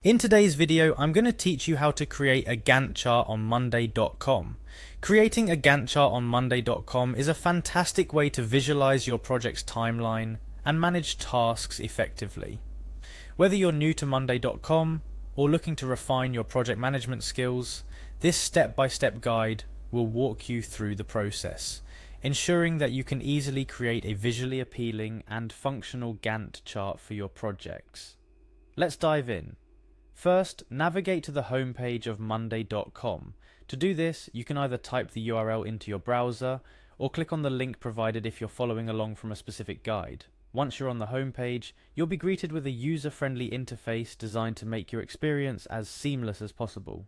In today's video, I'm going to teach you how to create a Gantt chart on Monday.com. Creating a Gantt chart on Monday.com is a fantastic way to visualize your project's timeline and manage tasks effectively. Whether you're new to Monday.com or looking to refine your project management skills, this step-by-step guide will walk you through the process, ensuring that you can easily create a visually appealing and functional Gantt chart for your projects. Let's dive in. First, navigate to the homepage of Monday.com. To do this, you can either type the URL into your browser or click on the link provided if you're following along from a specific guide. Once you're on the homepage, you'll be greeted with a user-friendly interface designed to make your experience as seamless as possible.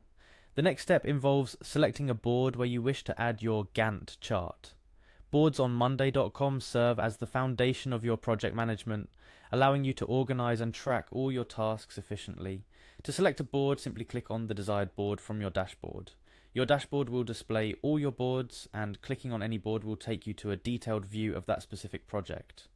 The next step involves selecting a board where you wish to add your Gantt chart. Boards on Monday.com serve as the foundation of your project management, allowing you to organize and track all your tasks efficiently. To select a board, simply click on the desired board from your dashboard. Your dashboard will display all your boards, and clicking on any board will take you to a detailed view of that specific project.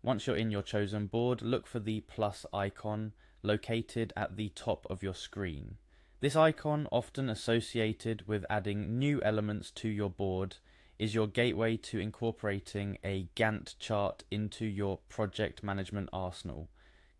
Once you're in your chosen board, look for the plus icon located at the top of your screen. This icon, often associated with adding new elements to your board, is your gateway to incorporating a Gantt chart into your project management arsenal.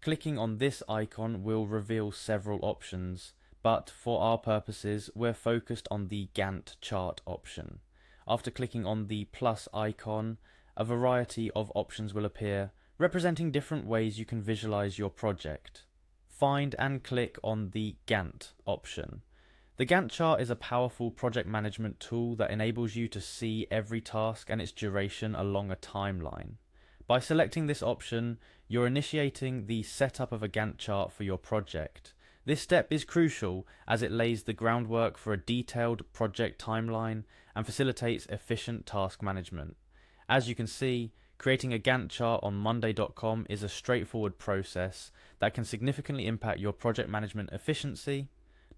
Clicking on this icon will reveal several options, but for our purposes, we're focused on the Gantt chart option. After clicking on the plus icon, a variety of options will appear, representing different ways you can visualize your project. Find and click on the Gantt option. The Gantt chart is a powerful project management tool that enables you to see every task and its duration along a timeline. By selecting this option, you're initiating the setup of a Gantt chart for your project. This step is crucial as it lays the groundwork for a detailed project timeline and facilitates efficient task management. As you can see, creating a Gantt chart on Monday.com is a straightforward process that can significantly impact your project management efficiency.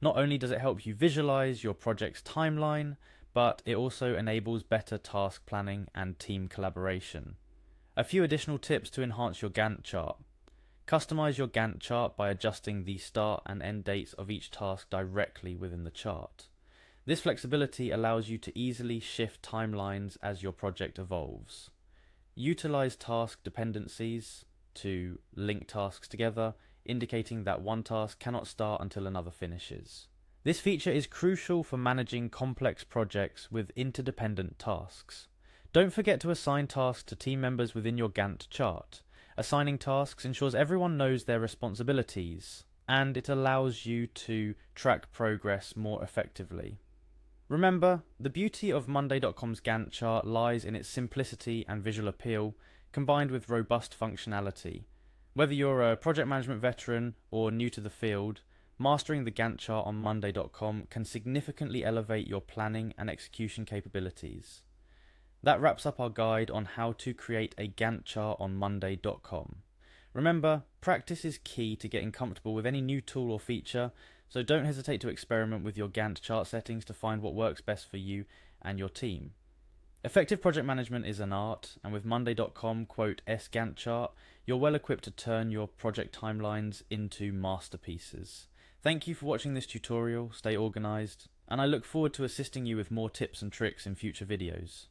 Not only does it help you visualize your project's timeline, but it also enables better task planning and team collaboration. A few additional tips to enhance your Gantt chart. Customize your Gantt chart by adjusting the start and end dates of each task directly within the chart. This flexibility allows you to easily shift timelines as your project evolves. Utilize task dependencies to link tasks together, indicating that one task cannot start until another finishes. This feature is crucial for managing complex projects with interdependent tasks. Don't forget to assign tasks to team members within your Gantt chart. Assigning tasks ensures everyone knows their responsibilities, and it allows you to track progress more effectively. Remember, the beauty of Monday.com's Gantt chart lies in its simplicity and visual appeal, combined with robust functionality. Whether you're a project management veteran or new to the field, mastering the Gantt chart on Monday.com can significantly elevate your planning and execution capabilities. That wraps up our guide on how to create a Gantt chart on Monday.com. Remember, practice is key to getting comfortable with any new tool or feature, so don't hesitate to experiment with your Gantt chart settings to find what works best for you and your team. Effective project management is an art, and with Monday.com *S Gantt chart, you're well equipped to turn your project timelines into masterpieces. Thank you for watching this tutorial, stay organized, and I look forward to assisting you with more tips and tricks in future videos.